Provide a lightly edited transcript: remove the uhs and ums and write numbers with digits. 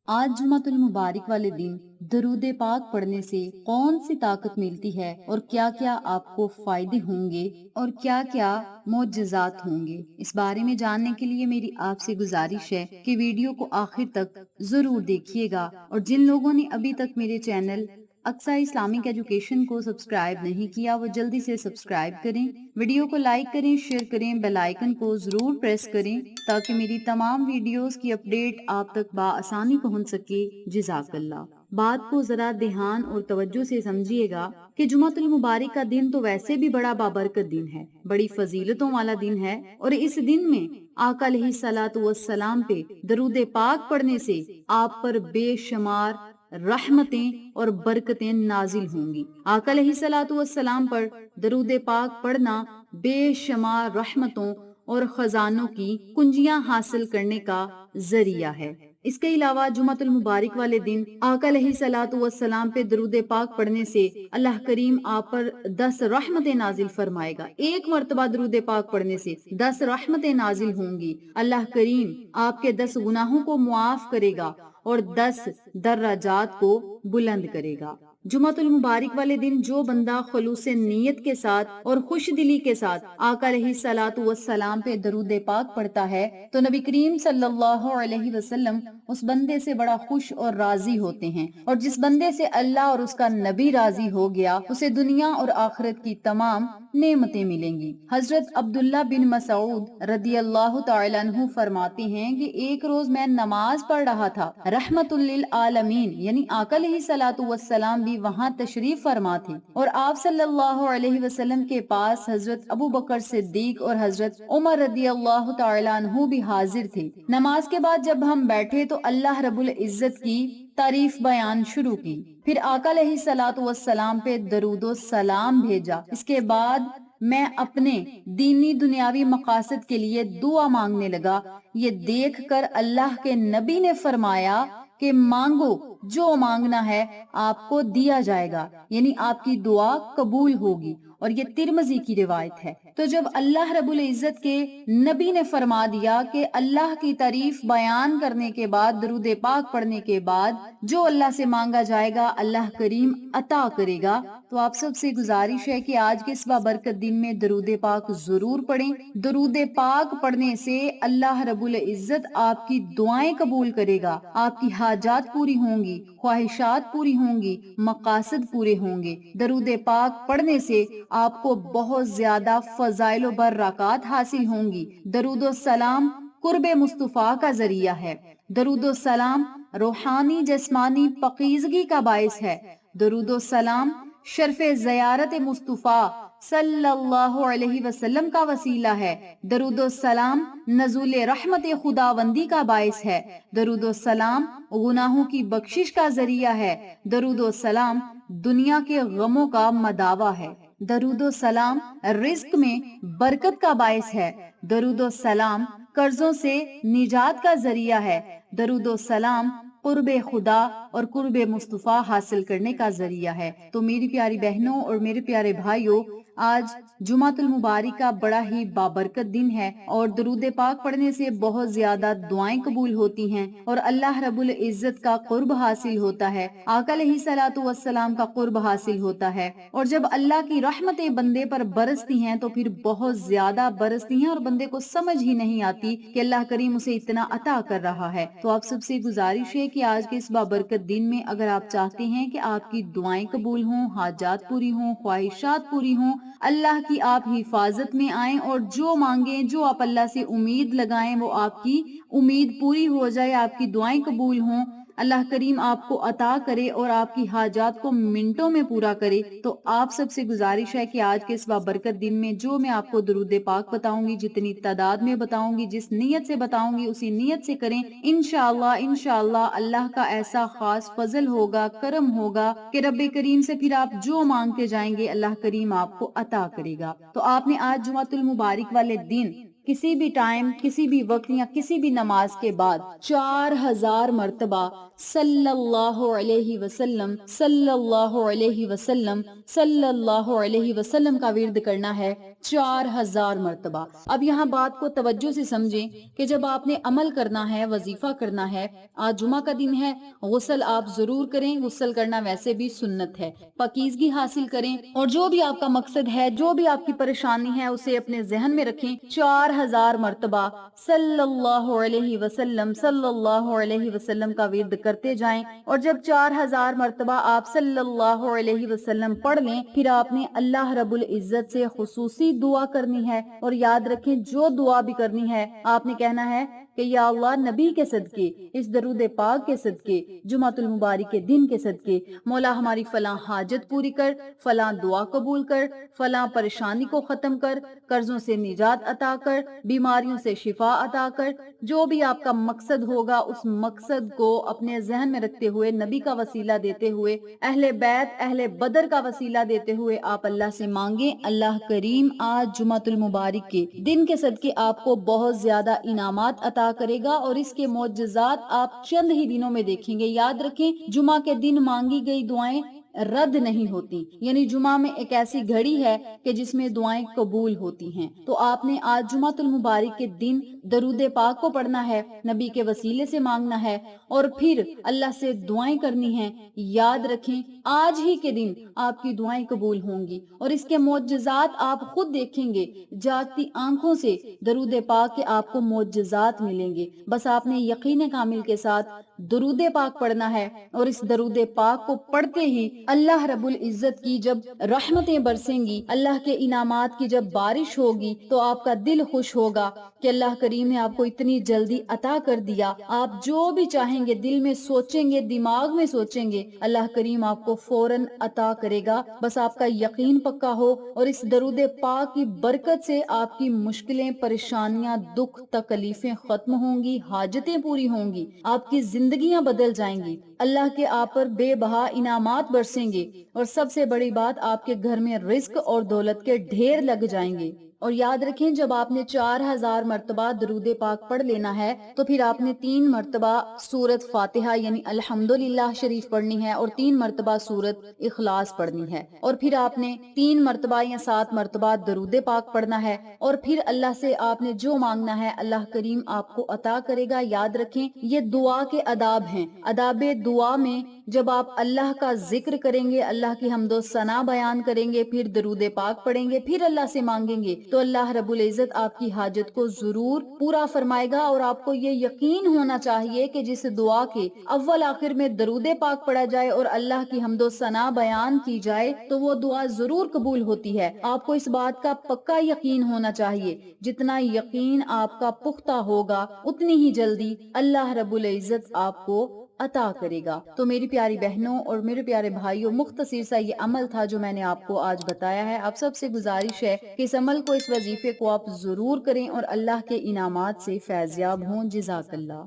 آج جمعۃ المبارک والے دن درود پاک پڑھنے سے کون سی طاقت ملتی ہے اور کیا کیا آپ کو فائدے ہوں گے اور کیا کیا معجزات ہوں گے، اس بارے میں جاننے کے لیے میری آپ سے گزارش ہے کہ ویڈیو کو آخر تک ضرور دیکھیے گا، اور جن لوگوں نے ابھی تک میرے چینل اقصی اسلامک ایجوکیشن کو سبسکرائب نہیں کیا وہ جلدی سے سبسکرائب کریں، ویڈیو کو لائک کریں، شیئر کریں، بیل آئیکن کو ضرور پریس کریں تاکہ میری تمام ویڈیوز کی اپڈیٹ آپ تک بآسانی پہنچ سکے۔ جزاک اللہ۔ بات کو ذرا دھیان اور توجہ سے سمجھیے گا کہ جمعۃ المبارک کا دن تو ویسے بھی بڑا بابرکت دن ہے، بڑی فضیلتوں والا دن ہے، اور اس دن میں آقا علیہ الصلوۃ والسلام پہ درود پاک پڑھنے سے آپ پر بے شمار رحمتیں اور برکتیں نازل ہوں گی۔ آقا علیہ الصلوۃ والسلام پر درود پاک پڑھنا بے شمار رحمتوں اور خزانوں کی کنجیاں حاصل کرنے کا ذریعہ ہے۔ اس کے علاوہ جمعۃ المبارک والے دن آقا علیہ الصلوۃ والسلام پہ درود پاک پڑھنے سے اللہ کریم آپ پر 10 رحمتیں نازل فرمائے گا۔ ایک مرتبہ درود پاک پڑھنے سے 10 رحمتیں نازل ہوں گی۔ اللہ کریم آپ کے 10 گناہوں کو معاف کرے گا اور 10 درجات کو بلند کرے گا۔ جمعۃ المبارک والے دن جو بندہ خلوص نیت کے ساتھ اور خوش دلی کے ساتھ آقا علیہ الصلوۃ والسلام پہ درود پاک پڑھتا ہے تو نبی کریم صلی اللہ علیہ وسلم اس بندے سے بڑا خوش اور راضی ہوتے ہیں، اور جس بندے سے اللہ اور اس کا نبی راضی ہو گیا اسے دنیا اور آخرت کی تمام نعمتیں ملیں گی۔ حضرت عبداللہ بن مسعود رضی اللہ تعالیٰ عنہ فرماتے ہیں کہ ایک روز میں نماز پڑھ رہا تھا، رحمت للعالمین یعنی آقا علیہ الصلوۃ والسلام بھی وہاں تشریف فرما تھے، اور آپ صلی اللہ علیہ وسلم کے پاس حضرت ابو بکر صدیق اور حضرت عمر رضی اللہ تعالیٰ عنہ بھی حاضر تھے۔ نماز کے بعد جب ہم بیٹھے تو اللہ رب العزت کی تعریف بیان شروع کی، پھر آقا علیہ الصلوۃ والسلام پہ درود و سلام بھیجا۔ اس کے بعد میں اپنے دینی دنیاوی مقاصد کے لیے دعا مانگنے لگا۔ یہ دیکھ کر اللہ کے نبی نے فرمایا کہ مانگو، جو مانگنا ہے آپ کو دیا جائے گا، یعنی آپ کی دعا قبول ہوگی، اور یہ ترمذی کی روایت ہے۔ تو جب اللہ رب العزت کے نبی نے فرما دیا کہ اللہ کی تعریف بیان کرنے کے بعد درود پاک پڑھنے کے بعد جو اللہ سے مانگا جائے گا اللہ کریم عطا کرے گا، تو آپ سب سے گزارش ہے کہ آج کے اس بابرکت دن میں درود پاک ضرور پڑھیں۔ درود پاک پڑھنے سے اللہ رب العزت آپ کی دعائیں قبول کرے گا، آپ کی حاجات پوری ہوں گی، خواہشات پوری ہوں گی، مقاصد پورے ہوں گے۔ درود پاک پڑھنے سے آپ کو بہت زیادہ فضائل و برکات حاصل ہوں گی۔ درود و سلام قرب مصطفیٰ کا ذریعہ ہے۔ درود و سلام روحانی جسمانی پاکیزگی کا باعث ہے۔ درود و سلام شرف زیارت مصطفیٰ صلی اللہ علیہ وسلم کا وسیلہ ہے۔ درود و سلام نزول رحمت خداوندی کا باعث ہے۔ درود و سلام گناہوں کی بخشش کا ذریعہ ہے۔ درود و سلام دنیا کے غموں کا مداوا ہے۔ درود و سلام رزق میں برکت کا باعث ہے۔ درود و سلام قرضوں سے نجات کا ذریعہ ہے۔ درود و سلام قرب خدا اور قرب مصطفیٰ حاصل کرنے کا ذریعہ ہے۔ تو میری پیاری بہنوں اور میرے پیارے بھائیوں، آج جمعۃ المبارک کا بڑا ہی بابرکت دن ہے، اور درود پاک پڑھنے سے بہت زیادہ دعائیں قبول ہوتی ہیں اور اللہ رب العزت کا قرب حاصل ہوتا ہے، آقا علیہ الصلوۃ والسلام کا قرب حاصل ہوتا ہے، اور جب اللہ کی رحمتیں بندے پر برستی ہیں تو پھر بہت زیادہ برستی ہیں اور بندے کو سمجھ ہی نہیں آتی کہ اللہ کریم اسے اتنا عطا کر رہا ہے۔ تو آپ سب سے گزارش ہے کہ آج کے اس بابرکت دن میں اگر آپ چاہتے ہیں کہ آپ کی دعائیں قبول ہوں، حاجات پوری ہوں، خواہشات پوری ہوں، اللہ کی آپ حفاظت میں آئیں اور جو مانگیں، جو آپ اللہ سے امید لگائیں، وہ آپ کی امید پوری ہو جائے، آپ کی دعائیں قبول ہوں، اللہ کریم آپ کو عطا کرے اور آپ کی حاجات کو منٹوں میں پورا کرے۔ تو آپ سب سے گزارش ہے کہ آج کے اس بابرکت دن میں جو میں آپ کو درود پاک بتاؤں گی، جتنی تعداد میں بتاؤں گی، جس نیت سے بتاؤں گی، اسی نیت سے کریں۔ انشاءاللہ اللہ کا ایسا خاص فضل ہوگا، کرم ہوگا کہ رب کریم سے پھر آپ جو مانگتے جائیں گے اللہ کریم آپ کو عطا کرے گا۔ تو آپ نے آج جمعۃ المبارک والے دن کسی بھی ٹائم، کسی بھی وقت یا کسی بھی نماز کے بعد 4000 مرتبہ صلی اللہ علیہ وسلم صلی اللہ علیہ وسلم صلی اللہ علیہ وسلم کا ورد کرنا ہے۔ 4000 مرتبہ۔ اب یہاں بات کو توجہ سے سمجھیں کہ جب آپ نے عمل کرنا ہے، وظیفہ کرنا ہے، آج جمعہ کا دن ہے، غسل آپ ضرور کریں، غسل کرنا ویسے بھی سنت ہے، پاکیزگی حاصل کریں، اور جو بھی آپ کا مقصد ہے، جو بھی آپ کی پریشانی ہے، اسے اپنے ذہن میں رکھیں، 4000 مرتبہ صلی اللہ علیہ وسلم صلی اللہ علیہ وسلم کا ورد کرتے جائیں، اور جب 4000 مرتبہ آپ صلی اللہ علیہ وسلم پڑھ لیں، پھر آپ نے اللہ رب العزت سے خصوصی دعا کرنی ہے، اور یاد رکھیں جو دعا بھی کرنی ہے آپ نے کہنا ہے کہ یا اللہ نبی کے صدقے، اس درود پاک کے صدقے، جمعۃ المبارک کے دن کے صدقے، مولا ہماری فلاں حاجت پوری کر، فلاں دعا قبول کر، فلاں پریشانی کو ختم کر، قرضوں سے نجات عطا کر، بیماریوں سے شفا عطا کر، جو بھی آپ کا مقصد ہوگا اس مقصد کو اپنے ذہن میں رکھتے ہوئے، نبی کا وسیلہ دیتے ہوئے، اہل بیت اہل بدر کا وسیلہ دیتے ہوئے آپ اللہ سے مانگیں۔ اللہ کریم آج جمعۃ المبارک کے دن کے صدقے آپ کو بہت زیادہ انعامات عطا کرے گا، اور اس کے معجزات آپ چند ہی دنوں میں دیکھیں گے۔ یاد رکھیں جمعہ کے دن مانگی گئی دعائیں رد نہیں ہوتی، یعنی جمعہ میں ایک ایسی گھڑی ہے کہ جس میں دعائیں قبول ہوتی ہیں۔ تو آپ نے آج جمعۃ المبارک کے دن درود پاک کو پڑھنا ہے، نبی کے وسیلے سے مانگنا ہے، اور پھر اللہ سے دعائیں کرنی ہیں۔ یاد رکھیں آج ہی کے دن آپ کی دعائیں قبول ہوں گی، اور اس کے معجزات آپ خود دیکھیں گے، جاگتی آنکھوں سے درود پاک کے آپ کو معجزات ملیں گے۔ بس آپ نے یقین کامل کے ساتھ درود پاک پڑھنا ہے، اور اس درود پاک کو پڑھتے ہی اللہ رب العزت کی جب رحمتیں برسیں گی، اللہ کے انعامات کی جب بارش ہوگی، تو آپ کا دل خوش ہوگا کہ اللہ کریم نے آپ کو اتنی جلدی عطا کر دیا۔ آپ جو بھی چاہیں گے، دل میں سوچیں گے، دماغ میں سوچیں گے، اللہ کریم آپ کو فوراً عطا کرے گا۔ بس آپ کا یقین پکا ہو، اور اس درود پاک کی برکت سے آپ کی مشکلیں، پریشانیاں، دکھ، تکلیفیں ختم ہوں گی، حاجتیں پوری ہوں گی، آپ کی زندگیاں بدل جائیں گی، اللہ کے آپ پر بے بہا انعامات برسیں گے، اور سب سے بڑی بات آپ کے گھر میں رزق اور دولت کے ڈھیر لگ جائیں گے۔ اور یاد رکھیں جب آپ نے 4000 مرتبہ درود پاک پڑھ لینا ہے، تو پھر آپ نے 3 مرتبہ سورت فاتحہ یعنی الحمدللہ شریف پڑھنی ہے، اور 3 مرتبہ سورت اخلاص پڑھنی ہے، اور پھر آپ نے 3 مرتبہ یا 7 مرتبہ درود پاک پڑھنا ہے، اور پھر اللہ سے آپ نے جو مانگنا ہے اللہ کریم آپ کو عطا کرے گا۔ یاد رکھیں یہ دعا کے آداب ہیں۔ آداب دعا میں جب آپ اللہ کا ذکر کریں گے، اللہ کی حمد و ثنا بیان کریں گے، پھر درود پاک پڑھیں گے، پھر اللہ سے مانگیں گے، تو اللہ رب العزت آپ کی حاجت کو ضرور پورا فرمائے گا۔ اور آپ کو یہ یقین ہونا چاہیے کہ جس دعا کے اول آخر میں درود پاک پڑھا جائے اور اللہ کی حمد و ثنا بیان کی جائے تو وہ دعا ضرور قبول ہوتی ہے۔ آپ کو اس بات کا پکا یقین ہونا چاہیے۔ جتنا یقین آپ کا پختہ ہوگا، اتنی ہی جلدی اللہ رب العزت آپ کو عطا کرے گا۔ تو میری پیاری بہنوں اور میرے پیارے بھائیوں، مختصر سا یہ عمل تھا جو میں نے آپ کو آج بتایا ہے۔ آپ سب سے گزارش ہے کہ اس عمل کو، اس وظیفے کو آپ ضرور کریں اور اللہ کے انعامات سے فیضیاب ہوں۔ جزاک اللہ۔